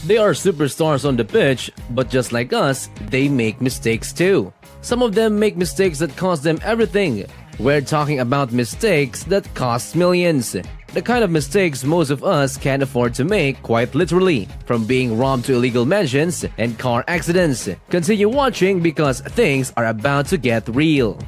They are superstars on the pitch, but just like us, they make mistakes too. Some of them make mistakes that cost them everything. We're talking about mistakes that cost millions. The kind of mistakes most of us can't afford to make, quite literally. From being robbed to illegal mansions and car accidents. Continue watching because things are about to get real.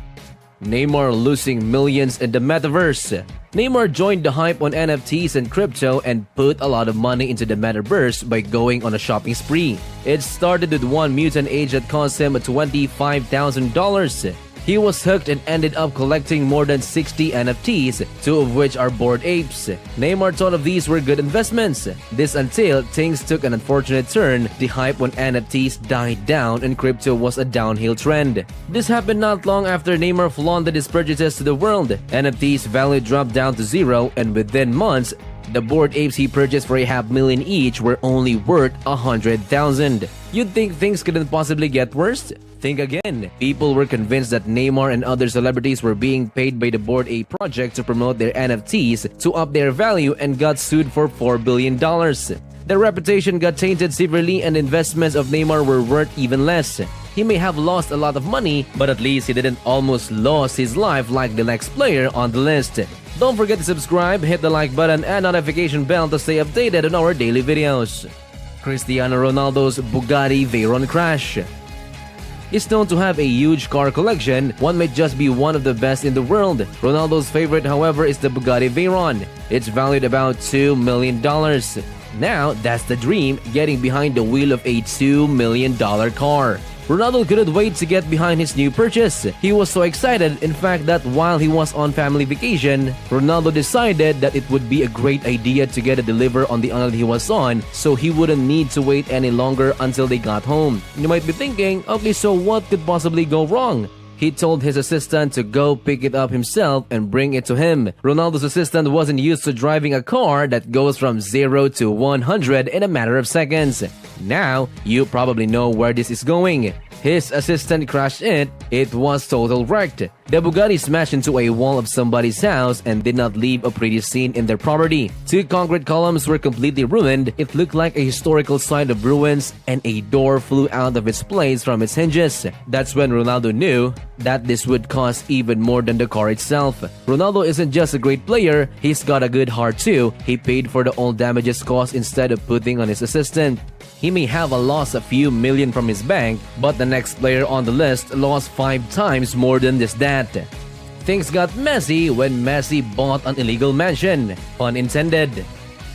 Neymar losing millions in the metaverse. Neymar joined the hype on NFTs and crypto and put a lot of money into the metaverse by going on a shopping spree. It started with one mutant age that cost him $25,000. He was hooked and ended up collecting more than 60 NFTs, 2 of which are Bored Apes. Neymar thought of these were good investments. This until things took an unfortunate turn. The hype on NFTs died down and crypto was a downhill trend. This happened not long after Neymar flaunted his purchases to the world. NFTs value dropped down to zero, and within months, the Bored Apes he purchased for $500,000 each were only worth $100,000. You'd think things couldn't possibly get worse? Think again. People were convinced that Neymar and other celebrities were being paid by the Bored Ape project to promote their NFTs to up their value and got sued for $4 billion. Their reputation got tainted severely and investments of Neymar were worth even less. He may have lost a lot of money, but at least he didn't almost lose his life like the next player on the list. Don't forget to subscribe, hit the like button and notification bell to stay updated on our daily videos. Cristiano Ronaldo's Bugatti Veyron crash. Is known to have a huge car collection. One might just be one of the best in the world. Ronaldo's favorite, however, is the Bugatti Veyron. It's valued about $2 million. Now, that's the dream, getting behind the wheel of a $2 million car. Ronaldo couldn't wait to get behind his new purchase. He was so excited, in fact, that while he was on family vacation, Ronaldo decided that it would be a great idea to get it delivered on the island he was on so he wouldn't need to wait any longer until they got home. You might be thinking, okay, so what could possibly go wrong? He told his assistant to go pick it up himself and bring it to him. Ronaldo's assistant wasn't used to driving a car that goes from 0 to 100 in a matter of seconds. Now, you probably know where this is going. His assistant crashed it. It was total wrecked. The Bugatti smashed into a wall of somebody's house and did not leave a pretty scene in their property. 2 concrete columns were completely ruined. It looked like a historical site of ruins, and a door flew out of its place from its hinges. That's when Ronaldo knew that this would cost even more than the car itself. Ronaldo isn't just a great player, he's got a good heart too. He paid for the all damages cost instead of putting on his assistant. He may have lost a few million from his bank, but the next player on the list lost 5 times more than that. Things got messy when Messi bought an illegal mansion. Pun intended.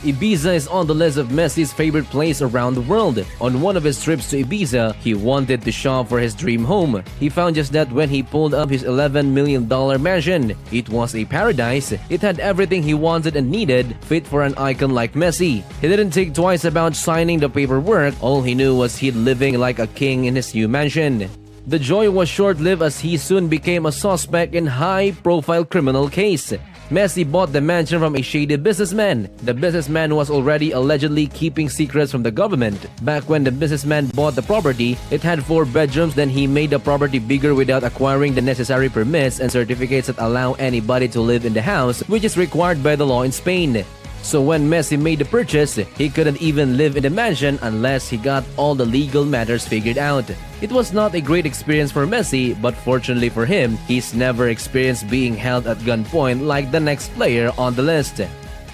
Ibiza is on the list of Messi's favorite place around the world. On one of his trips to Ibiza, he wanted to shop for his dream home. He found just that when he pulled up his $11 million mansion. It was a paradise. It had everything he wanted and needed, fit for an icon like Messi. He didn't think twice about signing the paperwork. All he knew was he'd living like a king in his new mansion. The joy was short-lived as he soon became a suspect in high-profile criminal case. Messi bought the mansion from a shady businessman. The businessman was already allegedly keeping secrets from the government. Back when the businessman bought the property, it had 4 bedrooms. Then he made the property bigger without acquiring the necessary permits and certificates that allow anybody to live in the house, which is required by the law in Spain. So when Messi made the purchase, he couldn't even live in the mansion unless he got all the legal matters figured out. It was not a great experience for Messi, but fortunately for him, he's never experienced being held at gunpoint like the next player on the list.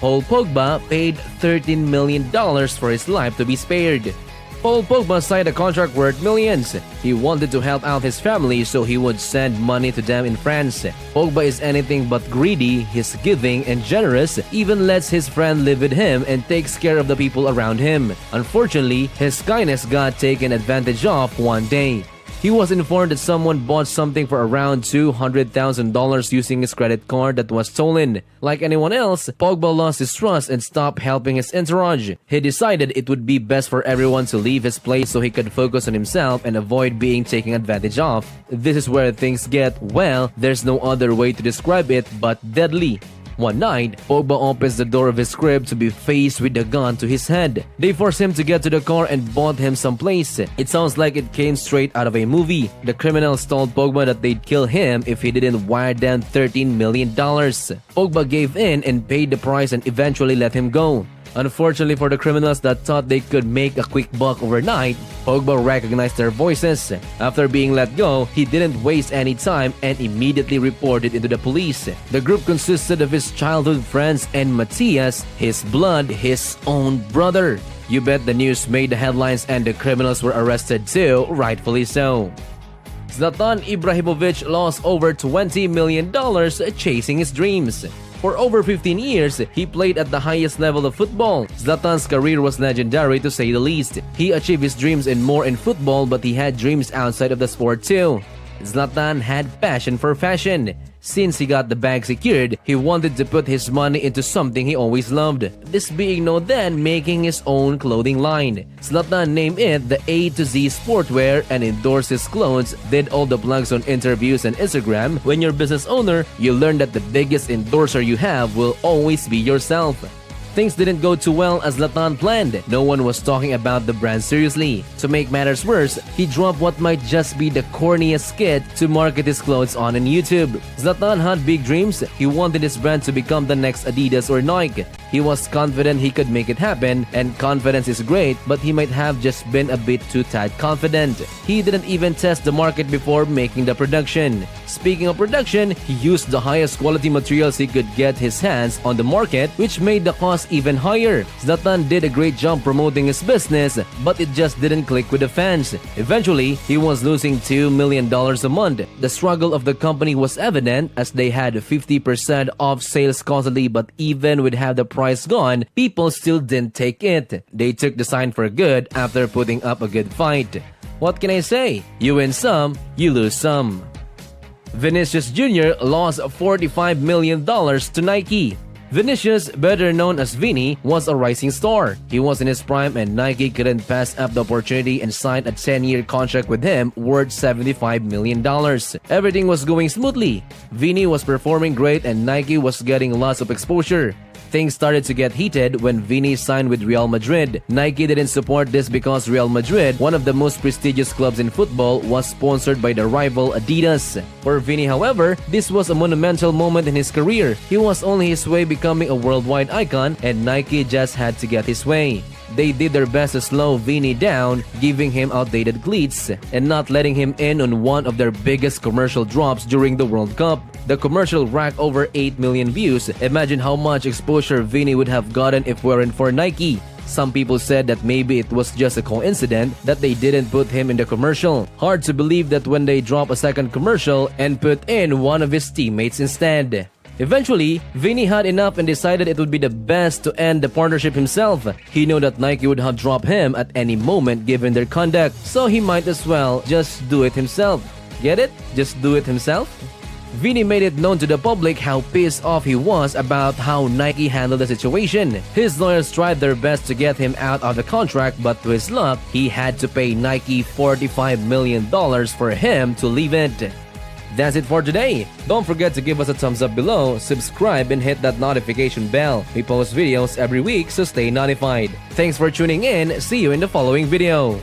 Paul Pogba paid $13 million for his life to be spared. Paul Pogba signed a contract worth millions. He wanted to help out his family, so he would send money to them in France. Pogba is anything but greedy. He's giving and generous, even lets his friend live with him and takes care of the people around him. Unfortunately, his kindness got taken advantage of one day. He was informed that someone bought something for around $200,000 using his credit card that was stolen. Like anyone else, Pogba lost his trust and stopped helping his entourage. He decided it would be best for everyone to leave his place so he could focus on himself and avoid being taken advantage of. This is where things get, well, there's no other way to describe it but deadly. One night, Pogba opens the door of his crib to be faced with a gun to his head. They force him to get to the car and bought him someplace. It sounds like it came straight out of a movie. The criminals told Pogba that they'd kill him if he didn't wire them $13 million. Pogba gave in and paid the price and eventually let him go. Unfortunately for the criminals that thought they could make a quick buck overnight, Pogba recognized their voices. After being let go, he didn't waste any time and immediately reported into the police. The group consisted of his childhood friends and Matthias, his blood, his own brother. You bet the news made the headlines and the criminals were arrested too, rightfully so. Zlatan Ibrahimovic lost over $20 million chasing his dreams. For over 15 years, he played at the highest level of football. Zlatan's career was legendary to say the least. He achieved his dreams in football, but he had dreams outside of the sport too. Zlatan had passion for fashion. Since he got the bag secured, he wanted to put his money into something he always loved. This being no then making his own clothing line. Zlatan named it the A to Z Sportwear and endorsed his clothes, did all the plugs on interviews and Instagram. When you're a business owner, you learn that the biggest endorser you have will always be yourself. Things didn't go too well as Zlatan planned. No one was talking about the brand seriously. To make matters worse, he dropped what might just be the corniest skit to market his clothes on YouTube. Zlatan had big dreams. He wanted his brand to become the next Adidas or Nike. He was confident he could make it happen, and confidence is great, but he might have just been a bit too tight confident. He didn't even test the market before making the production. Speaking of production, he used the highest quality materials he could get his hands on the market, which made the cost even higher. Zlatan did a great job promoting his business, but it just didn't click with the fans. Eventually, he was losing $2 million a month. The struggle of the company was evident as they had 50% off sales constantly, but even with half the price gone, people still didn't take it. They took the sign for good after putting up a good fight. What can I say? You win some, you lose some. Vinicius Jr. lost $45 million to Nike. Vinicius, better known as Vini, was a rising star. He was in his prime and Nike couldn't pass up the opportunity and signed a 10-year contract with him worth $75 million. Everything was going smoothly. Vini was performing great and Nike was getting lots of exposure. Things started to get heated when Vini signed with Real Madrid. Nike didn't support this because Real Madrid, one of the most prestigious clubs in football, was sponsored by the rival Adidas. For Vini, however, this was a monumental moment in his career. He was on his way becoming a worldwide icon and Nike just had to get his way. They did their best to slow Vini down, giving him outdated cleats and not letting him in on one of their biggest commercial drops during the World Cup. The commercial racked over 8 million views. Imagine how much exposure Vini would have gotten if weren't for Nike. Some people said that maybe it was just a coincidence that they didn't put him in the commercial. Hard to believe that when they drop a second commercial and put in one of his teammates instead. Eventually, Vini had enough and decided it would be the best to end the partnership himself. He knew that Nike would have dropped him at any moment given their conduct, so he might as well just do it himself. Get it? Just do it himself? Vini made it known to the public how pissed off he was about how Nike handled the situation. His lawyers tried their best to get him out of the contract, but to his luck, he had to pay Nike $45 million for him to leave it. That's it for today. Don't forget to give us a thumbs up below, subscribe, and hit that notification bell. We post videos every week, so stay notified. Thanks for tuning in. See you in the following video.